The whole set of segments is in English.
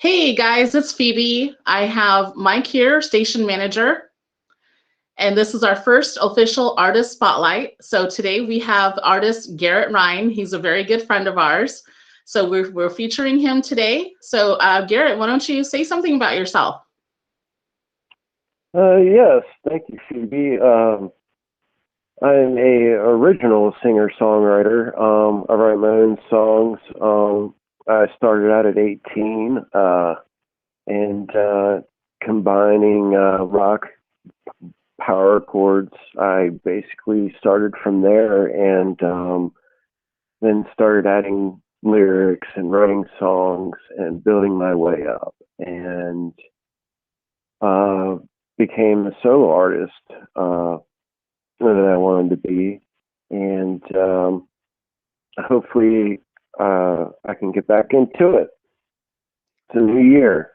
Hey guys, it's Phoebe. I have Mike here, station manager, and this is our first official artist spotlight. So today we have artist Garret Rein. He's a very good friend of ours. So we're featuring him today. So Garret, why don't you say something about yourself? Yes, thank you, Phoebe. I'm a original singer-songwriter. I write my own songs. I started out at 18, and combining rock power chords. I basically started from there, and then started adding lyrics and writing songs and building my way up, and uh, became a solo artist. That I wanted to be, and hopefully I can get back into it. It's a new year.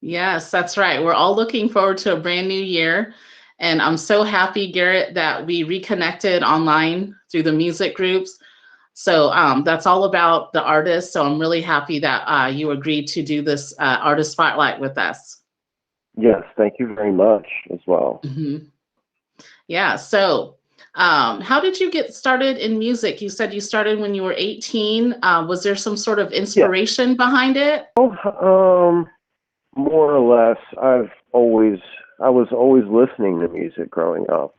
Yes, that's right. We're all looking forward to a brand new year. And I'm so happy, Garret, that we reconnected online through the music groups. So that's all about the artist. So I'm really happy that you agreed to do this artist spotlight with us. Yes, thank you very much as well. hmm Yeah. So how did you get started in music? You said you started when you were 18. Was there some sort of Yeah, inspiration behind it? well, more or less, I was always listening to music growing up.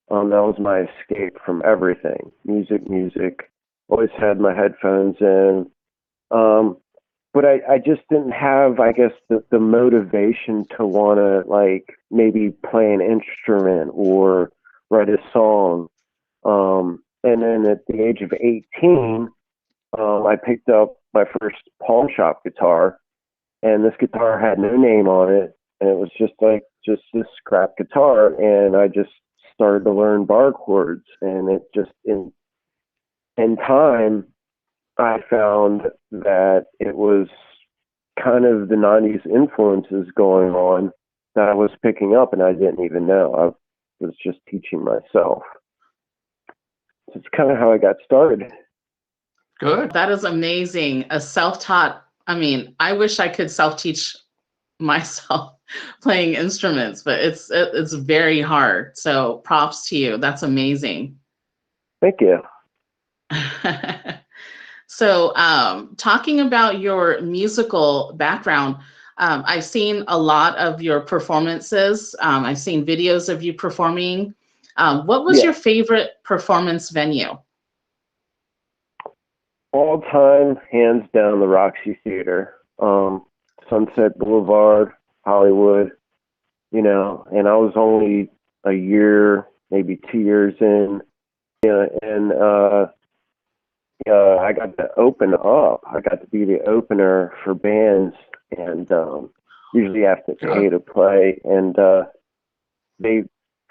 That was my escape from everything. Music. Always had my headphones in. Um, but I just didn't have, I guess, the motivation to want to like maybe play an instrument or write a song. And then at the age of 18, I picked up my first pawn shop guitar, and this guitar had no name on it, and it was just this scrap guitar, and I just started to learn bar chords, and it just in time I found that it was kind of the 90s influences going on that I was picking up and I didn't even know. I was just teaching myself. So it's kind of how I got started. Good. That is amazing. A self-taught, I mean, I wish I could self-teach myself playing instruments, but it's very hard. So props to you. That's amazing. Thank you. So talking about your musical background, I've seen a lot of your performances. I've seen videos of you performing. What was Yeah. your favorite performance venue? All time, hands down, the Roxy Theater. Sunset Boulevard, Hollywood, and I was only a year, maybe 2 years in, and I got to open up. I got to be the opener for bands, and usually have to pay to play. And they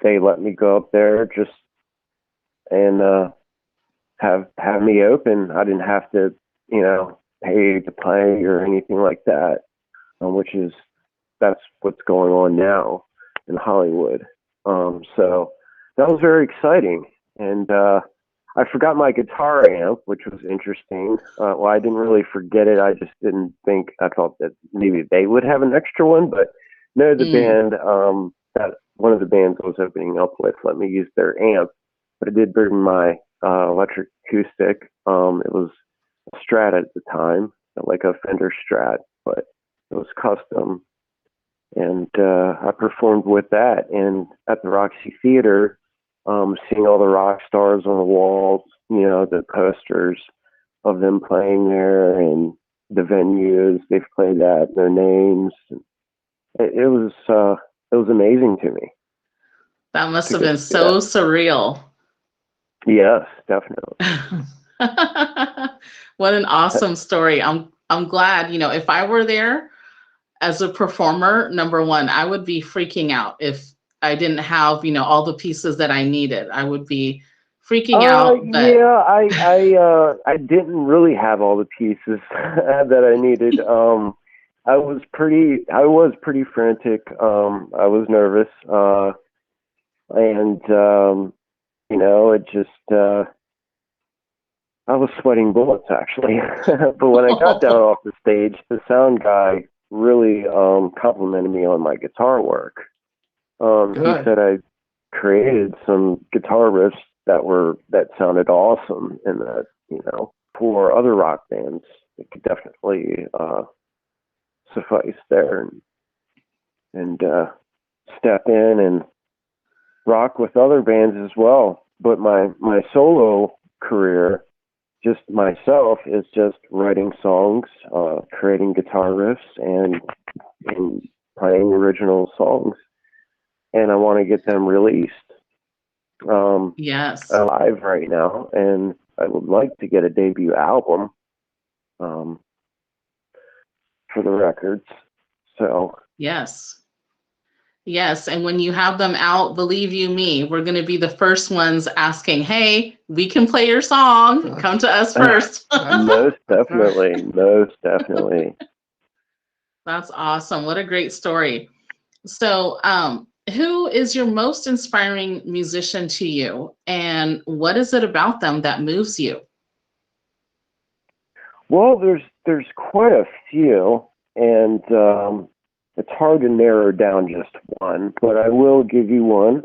they let me go up there just and have me open. I didn't have to, pay to play or anything like that, which is that's what's going on now in Hollywood. So that was very exciting, and I forgot my guitar amp, which was interesting. Well, I didn't really forget it. I just didn't think. I thought that maybe they would have an extra one, but no, the Mm. band that one of the bands I was opening up with let me use their amp, but I did bring my electric acoustic. It was a Strat at the time, like a Fender Strat, but it was custom, and I performed with that. And at the Roxy Theater, seeing all the rock stars on the walls, the posters of them playing there, and the venues they've played at, their names. It was amazing to me. That must To have get been to do that. so surreal. Yes, definitely. What an awesome story. I'm glad, if I were there as a performer, number one, I would be freaking out if I didn't have, all the pieces that I needed. I would be freaking out, but Yeah, I didn't really have all the pieces that I needed. I was pretty frantic. I was nervous. And it just, I was sweating bullets actually. But when I got down off the stage, the sound guy really complimented me on my guitar work. He said I created some guitar riffs that sounded awesome, and that, you know, for other rock bands, it could definitely suffice there, and step in and rock with other bands as well. But my solo career, just myself, is just writing songs, creating guitar riffs, and playing original songs. And I want to get them released. Yes. Live right now, and I would like to get a debut album for the records. So yes. Yes, and when you have them out, believe you me, we're going to be the first ones asking, "Hey, we can play your song. Come to us first." Most definitely, most definitely. That's awesome. What a great story. So, who is your most inspiring musician to you, and what is it about them that moves you? Well, there's quite a few, and it's hard to narrow down just one, but I will give you one.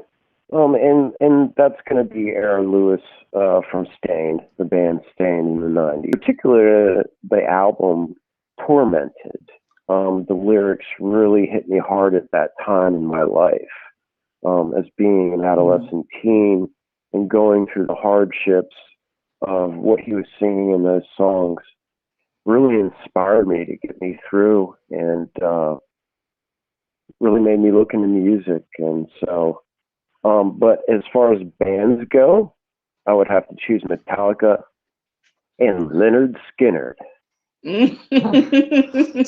And that's going to be Aaron Lewis from Stained, the band Stained in the '90s. Particularly the album Tormented. The lyrics really hit me hard at that time in my life, as being an adolescent teen and going through the hardships of what he was singing in those songs. Really inspired me to get me through, and really made me look into music. And so, but as far as bands go, I would have to choose Metallica and Leonard Skinner. Seems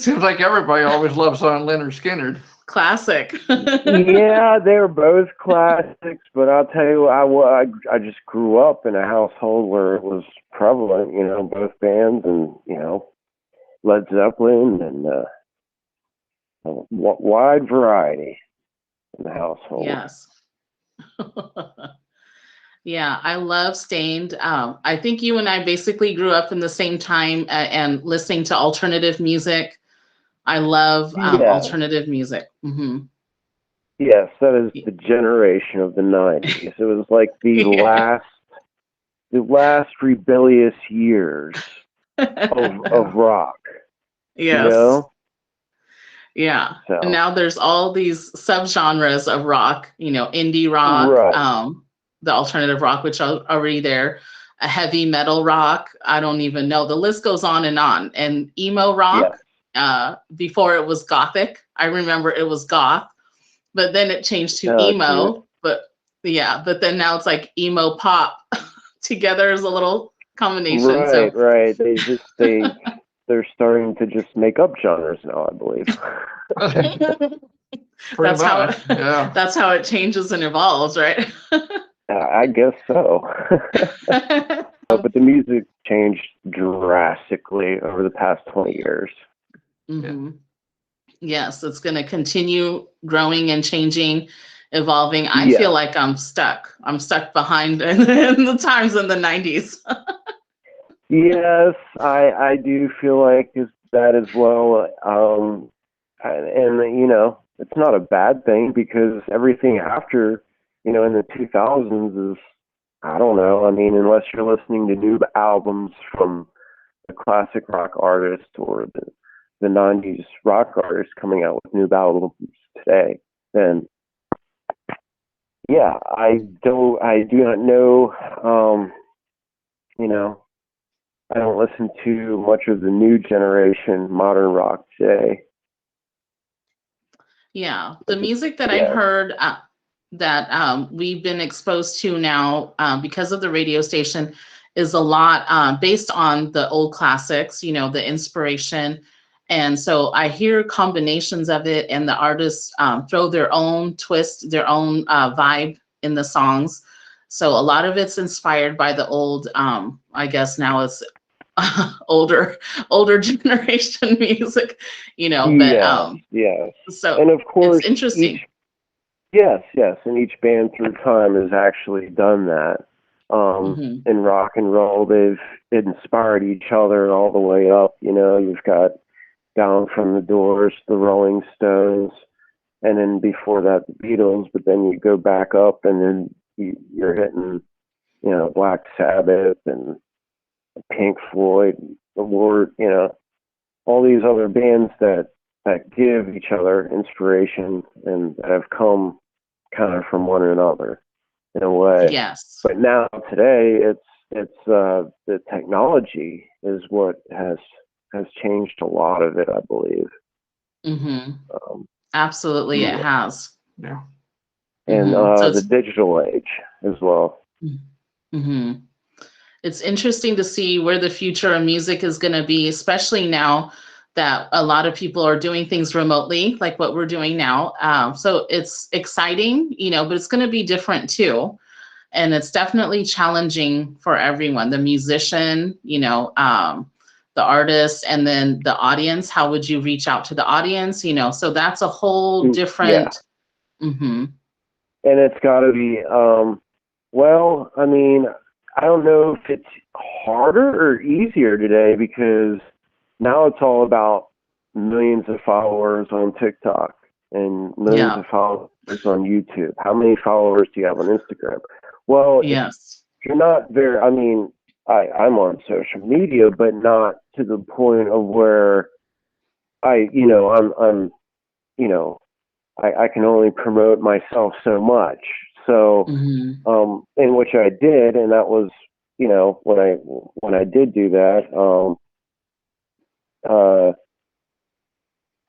like everybody always loves on Leonard Skinner. Classic. Yeah, they're both classics, but I'll tell you, I just grew up in a household where it was prevalent, you know, both bands, and, you know, Led Zeppelin, and a wide variety in the household. Yes. Yeah, I love Stained. I think you and I basically grew up in the same time and listening to alternative music. I love alternative music. Mm-hmm. Yes, that is the generation of the '90s. It was like the last rebellious years of rock. Yes. You know? Yeah. So. And now there's all these subgenres of rock, you know, indie rock, right. The alternative rock, which are already there, a heavy metal rock. I don't even know. The list goes on. And emo rock, before it was gothic. I remember it was goth, but then it changed to emo. Cute. But then now it's like emo pop together as a little combination. Right. They're starting to just make up genres now, I believe. That's how it changes and evolves, right? I guess so. But the music changed drastically over the past 20 years. Mm-hmm. Yes, it's going to continue growing and changing, evolving. I feel like I'm stuck. I'm stuck behind in the times in the '90s. Yes, I do feel like that as well. And you know, it's not a bad thing, because everything after, you know, in the 2000s is, I don't know. I mean, unless you're listening to new albums from a classic rock artist or the '90s rock artists coming out with new albums today, then yeah, I do not know. You know, I don't listen to much of the new generation modern rock today. Yeah, the music that I've heard that we've been exposed to now because of the radio station is a lot based on the old classics, you know, the inspiration. And so I hear combinations of it, and the artists throw their own twist, their own vibe in the songs. So a lot of it's inspired by the old, I guess now it's older generation music, you know, but so, and of course it's interesting. Yes, and each band through time has actually done that. in rock and roll. They've inspired each other all the way up. You know, you've got down from the Doors, the Rolling Stones, and then before that the Beatles. But then you go back up, and then you're hitting, you know, Black Sabbath and Pink Floyd, the War, you know, all these other bands that give each other inspiration and that have come kind of from one another in a way. Yes. But now today, it's the technology is what has changed a lot of it, I believe. Absolutely, it has. Yeah. And So the digital age as well. It's interesting to see where the future of music is going to be, especially now that a lot of people are doing things remotely, like what we're doing now. So it's exciting, you know, but it's going to be different too. And it's definitely challenging for everyone, the musician, you know, the artist, and then the audience. How would you reach out to the audience? You know, so that's a whole different. And it's got to be, well, I mean, I don't know if it's harder or easier today, because now it's all about millions of followers on TikTok and millions of followers on YouTube. How many followers do you have on Instagram? Well, yes, you're not very, I mean, I'm on social media, but not to the point of where I'm, you know, I can only promote myself so much. So, in which I did, and that was, you know, when I did do that,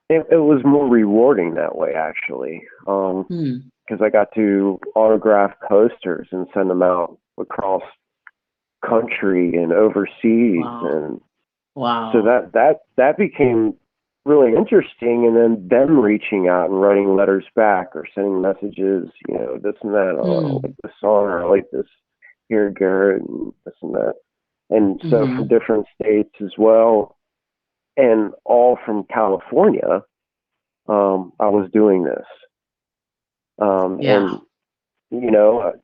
it was more rewarding that way, actually, because I got to autograph posters and send them out across country and overseas, and so that became really interesting. And then them reaching out and writing letters back or sending messages, you know, this and that. Oh, I like this song, or I like this here, Garret, and this and that. And so from different states as well, and all from California, I was doing this. And, you know,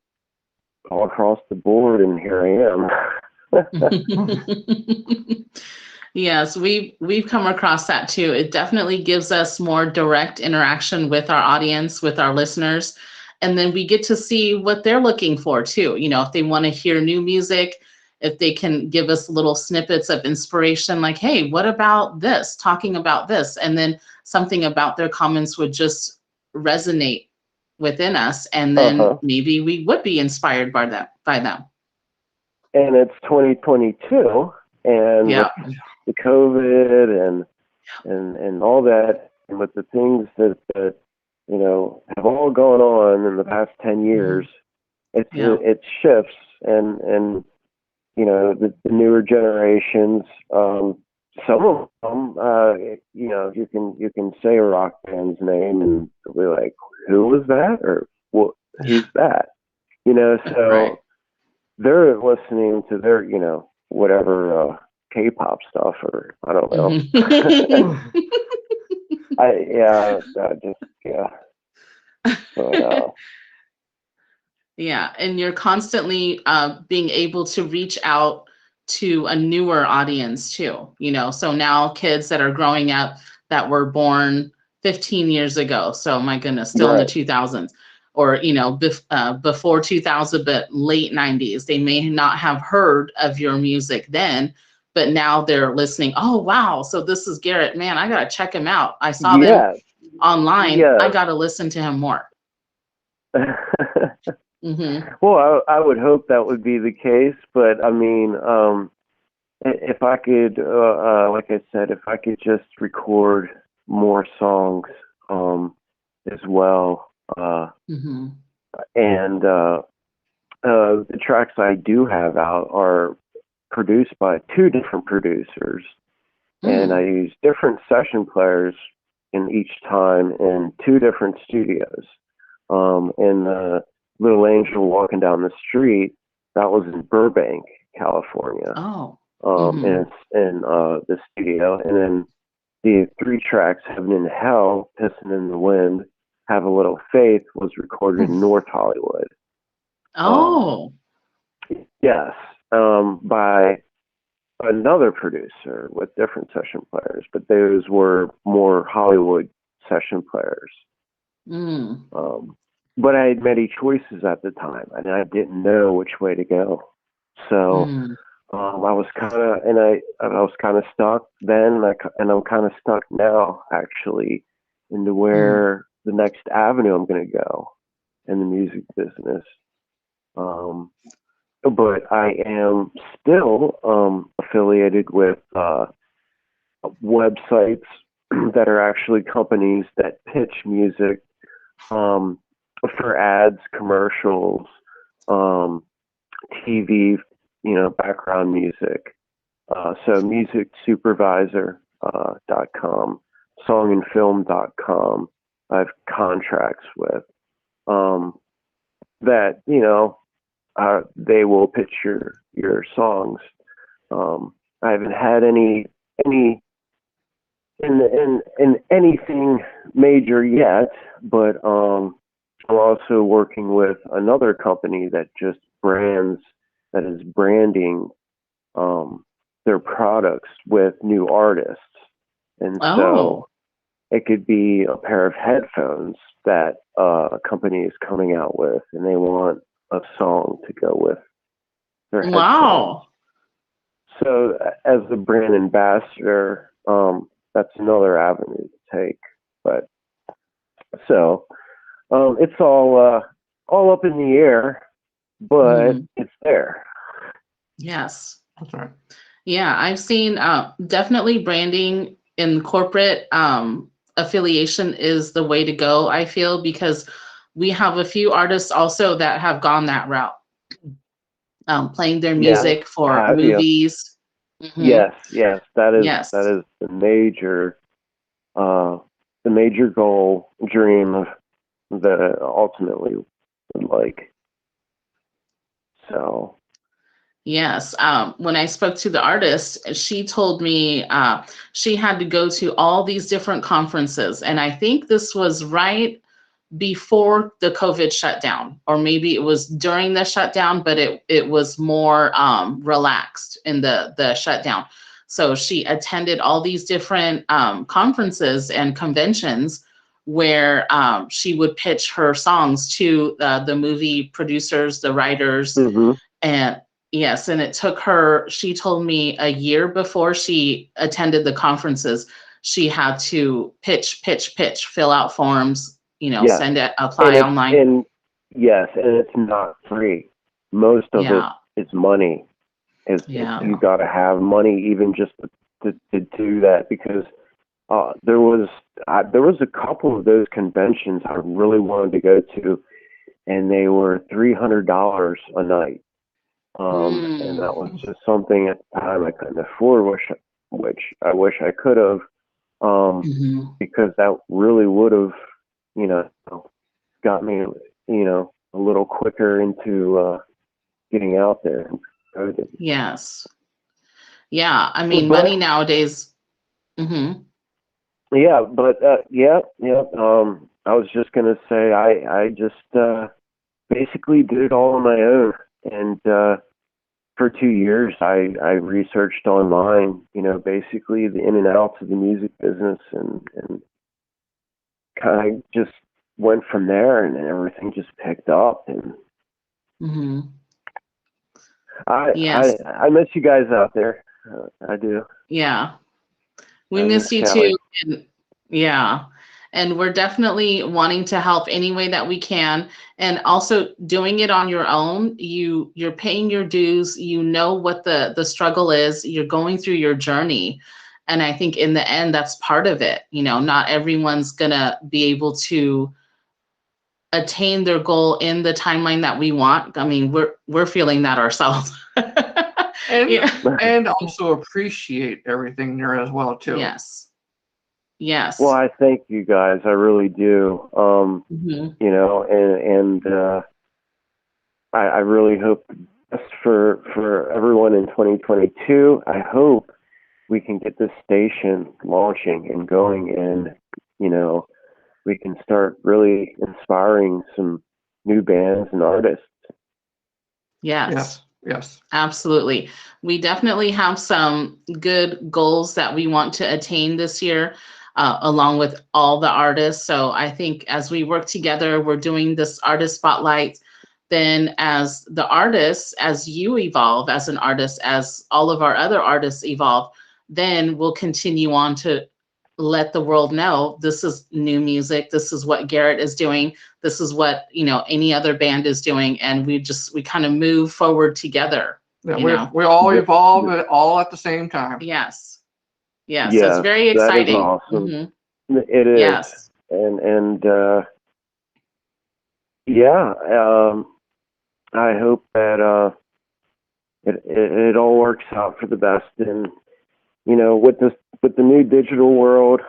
all across the board, and here I am. Yes, we've come across that too. It definitely gives us more direct interaction with our audience, with our listeners. And then we get to see what they're looking for too. You know, if they want to hear new music, if they can give us little snippets of inspiration, like, hey, what about this? Talking about this. And then something about their comments would just resonate within us. And then maybe we would be inspired by them. And it's 2022, and with the COVID and all that, and with the things that you know have all gone on in the past 10 years, it shifts, and you know the newer generations, some of them, you know, you can say a rock band's name and they'll be like, who was that, or what? Who's that? You know, so they're listening to their, you know, whatever K-pop stuff, or I don't know. But, and you're constantly being able to reach out to a newer audience too, you know, so now kids that are growing up that were born 15 years ago, so my goodness, still in the 2000s, or, you know, before 2000, but late 90s, they may not have heard of your music then, but now they're listening. Oh, wow. So this is Garret, man, I got to check him out. I saw them online. I got to listen to him more. Well, I would hope that would be the case, but I mean, if I could, like I said, if I could just record more songs as well, and the tracks I do have out are produced by two different producers, and I use different session players in each time in two different studios. And Little Angel Walking Down the Street, that was in Burbank, California. And it's in the studio. And then the three tracks, Heaven and Hell, Pissing in the Wind, Have a Little Faith, was recorded in North Hollywood. Yes, by another producer with different session players, but those were more Hollywood session players. Mm. But I had many choices at the time, and I didn't know which way to go. So Mm. I was kind of, and I was kind of stuck then, and I'm kind of stuck now, actually, into Mm. where the next avenue I'm going to go in the music business. But I am still affiliated with websites that are actually companies that pitch music for ads, commercials, TV, background music. So musicsupervisor.com, songandfilm.com, I have contracts with that, they will pitch your songs. I haven't had any in anything major yet, but I'm also working with another company that is branding their products with new artists, and Oh, so it could be a pair of headphones that a company is coming out with, and they want a song to go with their headphones. wow. So as the brand ambassador, that's another avenue to take. But so it's all up in the air, but Mm. it's there. Yes. That's right. Yeah, I've seen definitely branding in corporate affiliation is the way to go, I feel, because we have a few artists also that have gone that route, playing their Yeah, music for have you? movies. Hmm. Yes, that Yes. is uh, the major goal, dream of that I ultimately would like. So Yes. When I spoke to the artist, she told me she had to go to all these different conferences. And I think this was right before the COVID shutdown, or maybe it was during the shutdown, but it was more relaxed in the shutdown. So she attended all these different conferences and conventions where she would pitch her songs to the movie producers, the writers, hmm and yes, and it took her, she told me a year before she attended the conferences, she had to pitch, fill out forms, yes, send it, and apply it's online. and yes, and it's not free. Most of it Yeah, is money. It's yeah. you got to have money even just to do that, because there was a couple of those conventions I really wanted to go to, and they were $300 a night. And Mm, that was just something at the time I couldn't afford, which I wish I could have, mhm. because that really would have, you know, got me, a little quicker into getting out there. Yes. Yeah, I mean, But money nowadays. Hmm. yeah, but yeah. I was just gonna say I just basically did it all on my own, and for 2 years I researched online, basically the in and outs of the music business, and kind of just went from there, and everything just picked up, and Hmm. I Yes. I I miss you guys out there. I do. Yeah. We I miss miss you Kelly. too. And yeah. And we're definitely wanting to help any way that we can. And also doing it on your own. You're paying your dues. You know what the struggle is. You're going through your journey. And I think in the end, that's part of it. Not everyone's gonna be able to attain their goal in the timeline that we want. I mean, we're feeling that ourselves. And Yeah. and also appreciate everything there as well too. Yes. Well, Yes. I thank you guys. I really do. Hmm. And I really hope the best for everyone in 2022. I hope we can get this station launching and going, and we can start really inspiring some new bands and artists. Yes. Yes. Yes. Absolutely. We definitely have some good goals that we want to attain this year, along with all the artists. So I think as we work together, we're doing this artist spotlight. Then, as the artists, as you evolve as an artist, as all of our other artists evolve, then we'll continue on to let the world know this is new music. This is what Garret is doing. This is what, any other band is doing. And we kind of move forward together. Yeah, You know? we all Th- evolve it all at the same time. Yes. Yes. So it's Yes, very that is exciting. awesome. Hmm. It is, Yes. and yeah, I hope that it all works out for the best. And with the new digital world,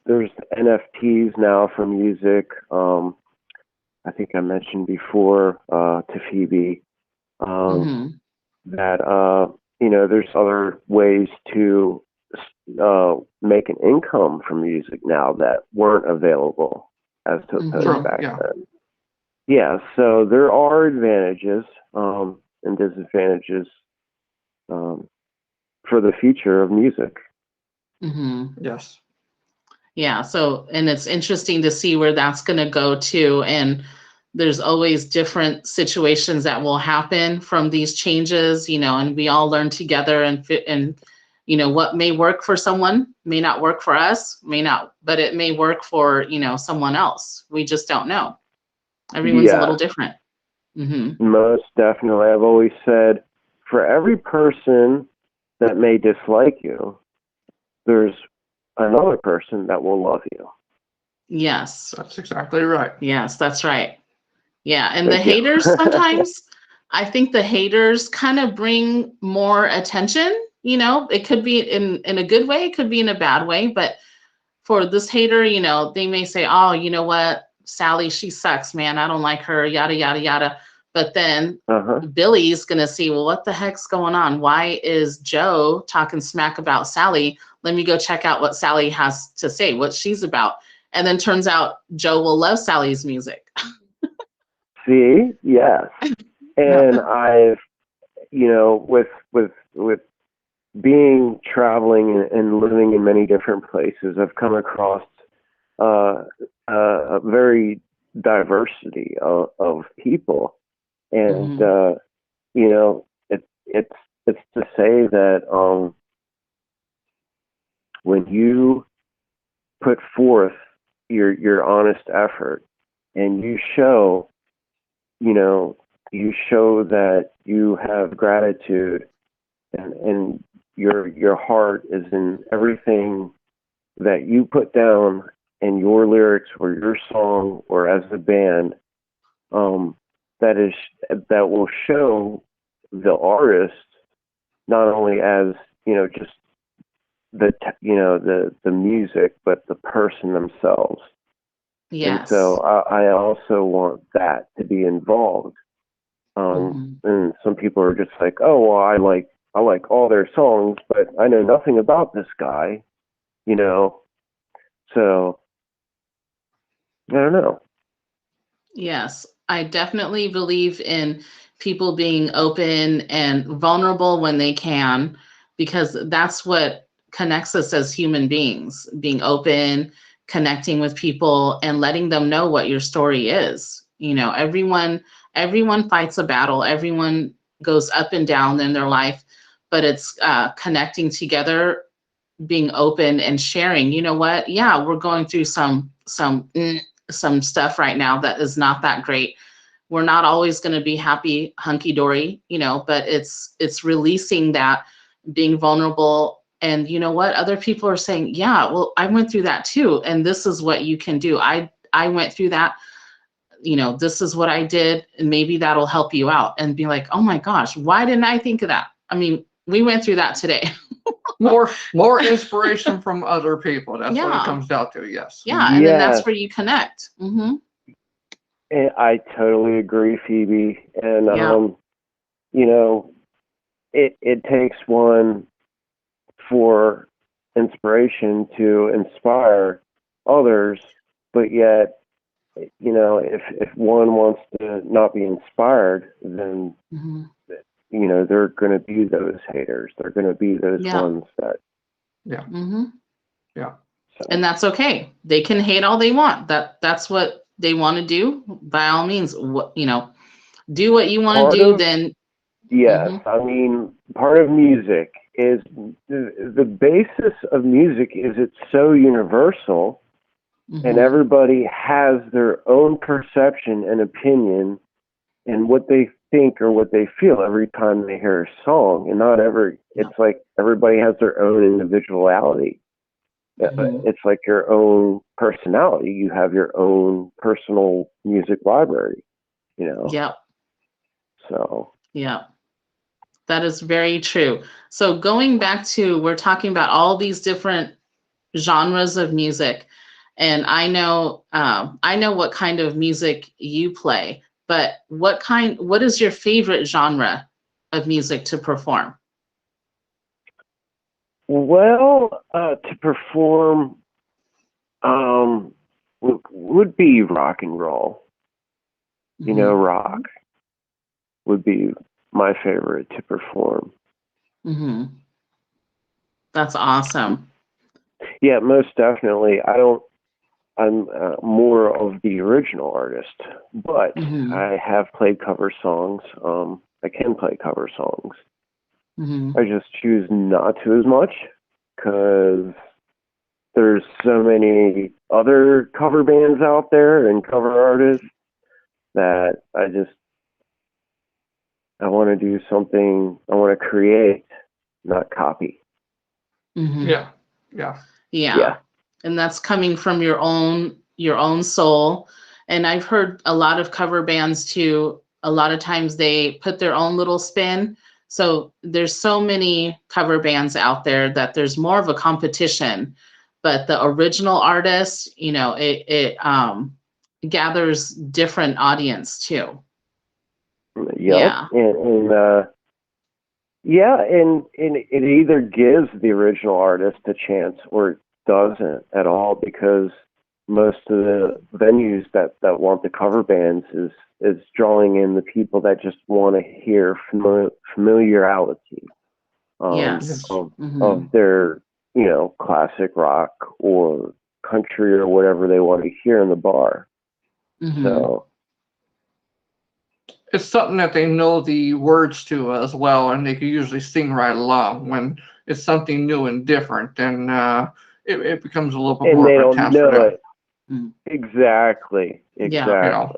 there's NFTs now for music. I think I mentioned before to Phoebe Hmm. that there's other ways to make an income from music now that weren't available as opposed True. back Yeah. then. Yeah, so there are advantages and disadvantages for the future of music. Hmm. Yes. Yeah. So, and it's interesting to see where that's going to go to. And there's always different situations that will happen from these changes, and we all learn together and fit, and what may work for someone may not work for us, may not, but it may work for, someone else. We just don't know. Everyone's a Yes, little different. Hmm. most definitely. I've always said for every person that may dislike you, there's another person that will love you. Yes. That's exactly right. Yes, that's right. Yeah. And the Thank you. haters sometimes, I think the haters kind of bring more attention. It could be in a good way, it could be in a bad way. But for this hater, they may say, oh, you know what, Sally, she sucks, man. I don't like her, yada, yada, yada. But then Uh-huh. Billy's going to see, well, what the heck's going on? Why is Joe talking smack about Sally? Let me go check out what Sally has to say, what she's about. And then turns out Joe will love Sally's music. See, yes, Yeah. and I've with being traveling and living in many different places, I've come across a very diversity of people, and Hmm. it's to say that when you put forth your honest effort and you know you show that you have gratitude and your heart is in everything that you put down in your lyrics or your song or as a band, um, that will show the artist not only as just the music, but the person themselves. And so Yes. I also want that to be involved. Hmm. And some people are just like, oh well, I like all their songs, but I know nothing about this guy, you know. So I don't know. Yes, I definitely believe in people being open and vulnerable when they can, because that's what connects us as human beings, being open, connecting with people and letting them know what your story is. Everyone fights a battle, everyone goes up and down in their life, but it's connecting together, being open and sharing. You know what? Yeah, we're going through some stuff right now that is not that great. We're not always going to be happy hunky dory, but it's releasing that, being vulnerable. And you know what? Other people are saying, yeah, well, I went through that too, and this is what you can do. I went through that. This is what I did, and maybe that'll help you out. And be like, oh my gosh, why didn't I think of that? I mean, we went through that today. More inspiration from other people. That's what it Yeah. comes down to. Yes. Yeah, and then Yes, that's where you connect. Hmm. and I totally agree, Phoebe. And Yeah. you know, it takes one for inspiration to inspire others, but yet, if one wants to not be inspired, then Hmm. they're going to be those haters. They're going to be those Yeah. ones that. Yeah. Mm-hmm. Yeah. So. And that's okay. They can hate all they want. That's what they want to do. By all means, do what you want to do. Then yes, I mean, part of music is the basis of music is it's so universal, and everybody has their own perception and opinion and what they think or what they feel every time they hear a song. And it's like everybody has their own individuality. It's like your own personality. You have your own personal music library, Yep. So. Yeah. That is very true. So going back to, we're talking about all these different genres of music, and I know what kind of music you play, but what is your favorite genre of music to perform? Well, to perform would be rock and roll. Rock would be my favorite to perform. Mm-hmm. That's awesome. Yeah, most definitely. I'm more of the original artist, but I have played cover songs. I can play cover songs. I just choose not to as much because there's so many other cover bands out there and cover artists that I want to do something. I want to create, not copy. Yeah. And that's coming from your own soul. And I've heard a lot of cover bands too. A lot of times they put their own little spin. So there's so many cover bands out there that there's more of a competition. But the original artist, it gathers different audience too. Yep. Yeah. And it either gives the original artist a chance or it doesn't at all, because most of the venues that want the cover bands is drawing in the people that just want to hear familiarity of their classic rock or country or whatever they want to hear in the bar. So it's something that they know the words to as well, and they can usually sing right along. When it's something new and different, then it becomes a little bit more of a challenge for them. Exactly. Yeah.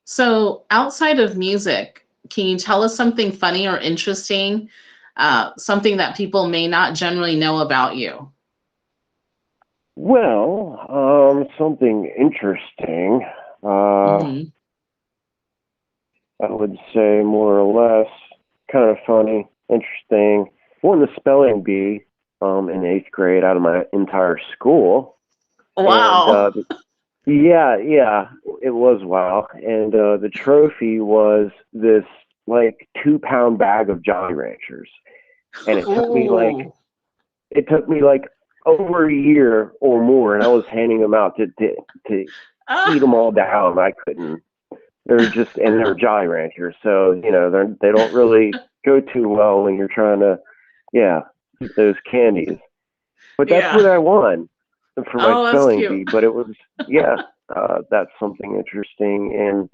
So outside of music, can you tell us something funny or interesting, something that people may not generally know about you? Well, something interesting. I would say more or less kind of funny, interesting. Won the spelling bee in 8th grade out of my entire school. Wow. And, yeah, it was wow. And the trophy was this like 2-pound bag of Jolly Ranchers, and it took me like over a year or more, and I was handing them out to eat them all down. I couldn't. They're Jolly Ranchers, so they don't really go too well when you're trying to eat those candies. But that's what I won for my spelling bee. But it was that's something interesting, and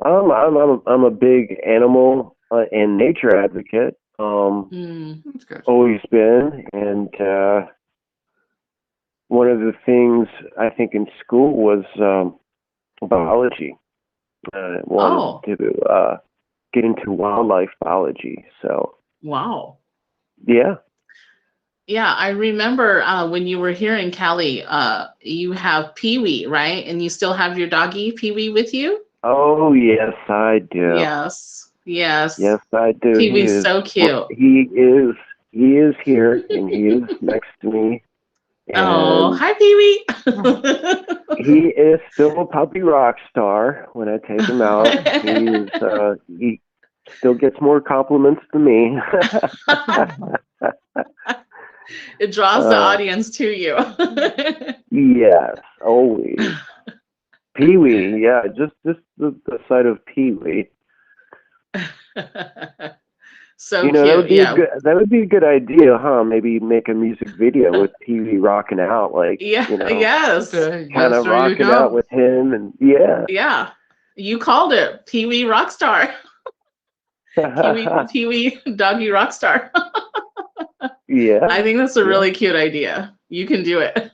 I'm a big animal and nature advocate. That's good. Always been, and one of the things I think in school was biology. Wanted to get into wildlife biology. So wow. Yeah, I remember when you were here in Cali, you have Peewee, right? And you still have your doggy Peewee with you? Oh yes, I do. Yes, I do. Peewee's so cute. He is here, and he is next to me. Oh, hi, Peewee. He is still a puppy rock star when I take him out. He still gets more compliments than me. It draws the audience to you. Yes, always. Peewee, yeah, just the sight of Peewee. So You know, that cute. would be a Yeah. good idea, huh? Maybe make a music video with Peewee rocking out, like, Yeah. you know, Yes. kind Yes, of there you rocking out go. with him, and yeah. Yeah. You called it Peewee Rockstar. Peewee Doggy Rockstar. Yeah, I think that's a yeah, really cute idea. You can do it.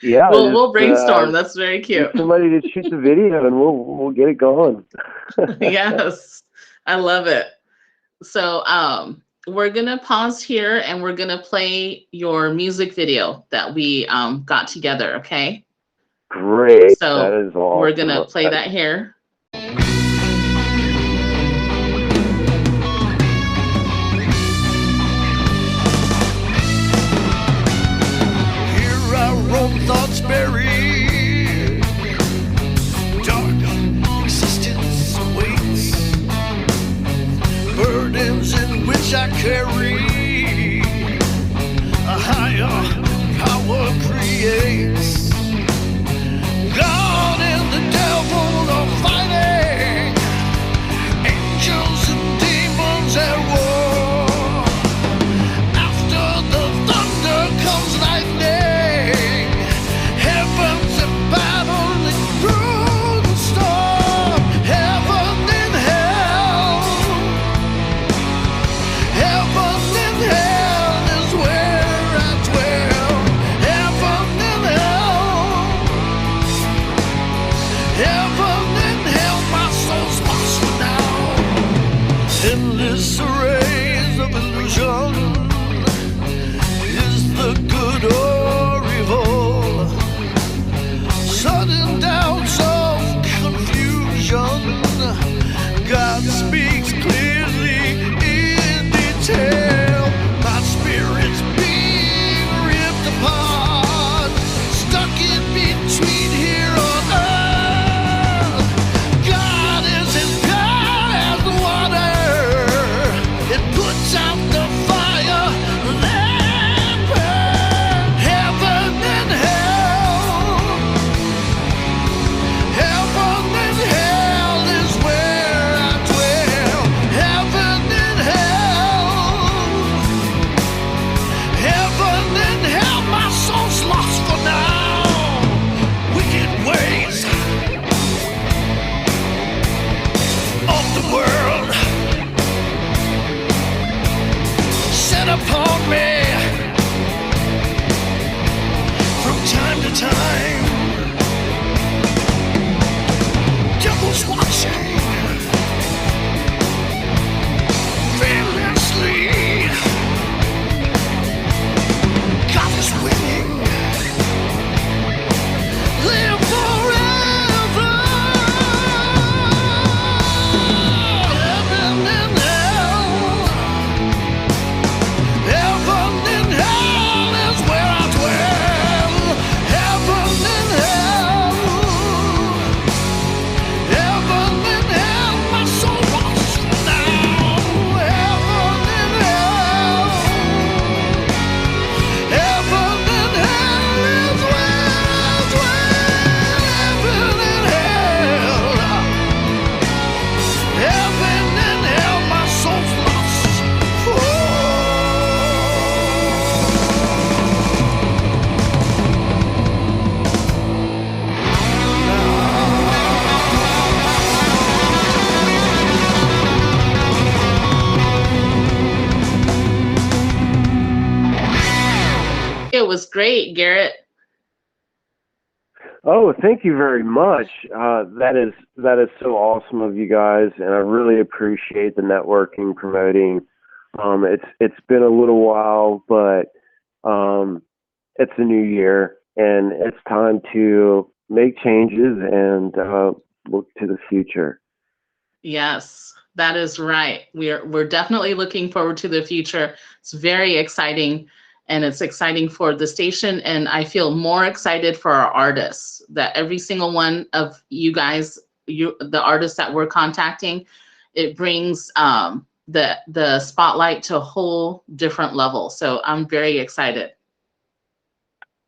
yeah. We'll Just brainstorm. That's very get cute. somebody to shoot the video, and we'll get it going. Yes. I love it. So we're gonna pause here and we're gonna play your music video that we got together, okay? Great, that So is we're awesome. gonna play that here. Here I roam, thoughts buried. Dark existence awaits. Burdens in which I carry. A higher power creates. God and the devil are fighting. Angels and demons at war. After the thunder comes lightning. Heaven's in battle and through the storm. Heaven and hell. Heaven and hell is where I dwell. Heaven and hell. Heaven and hell, my soul's lost for now. Endless arrays of illusion. Is the good or evil? Sudden doubts of confusion. God speaks clearly in detail. My spirit's being ripped apart. Stuck in between here on earth. God is as pure as water. It puts out the fire. Let burn. Heaven and hell. Heaven and hell is where I dwell. Heaven and hell. Heaven and hell, my soul's lost for now. Wicked ways of the world set upon me from time to time. Devil's watching fearlessly. God is winning. Live forever. Heaven and hell. Heaven and hell is where I dwell. Heaven and hell. Heaven and hell, my soul wants now. Heaven and hell. Heaven and hell is where I dwell. Heaven and hell. Heaven and hell, my soul's lost. It was great, Garrett. Oh, thank you very much. That is so awesome of you guys, and I really appreciate the networking, promoting. It's been a little while, but it's a new year, and it's time to make changes and look to the future. Yes, that is right. We're definitely looking forward to the future. It's very exciting, and it's exciting for the station, and I feel more excited for our artists, that every single one of you guys, the artists that we're contacting, it brings the spotlight to a whole different level. So I'm very excited.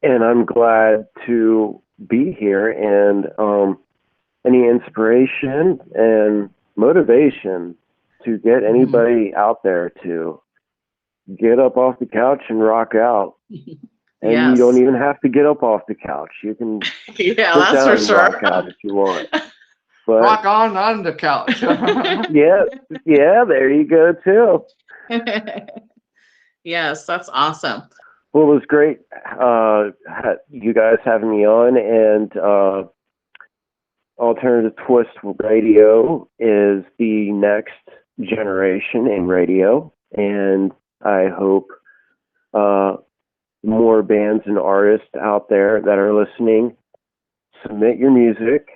And I'm glad to be here, and any inspiration and motivation to get anybody out there to get up off the couch and rock out. And Yes. you don't even have to get up off the couch. You can Yeah, sit that's down for and sure. rock out if you want. But Rock on the couch. yeah, there you go too. Yes, that's awesome. Well, it was great you guys having me on, and Alternative Twist Radio is the next generation in radio, and I hope more bands and artists out there that are listening submit your music.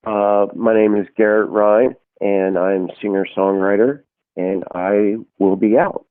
My name is Garret Rein, and I'm singer-songwriter, and I will be out.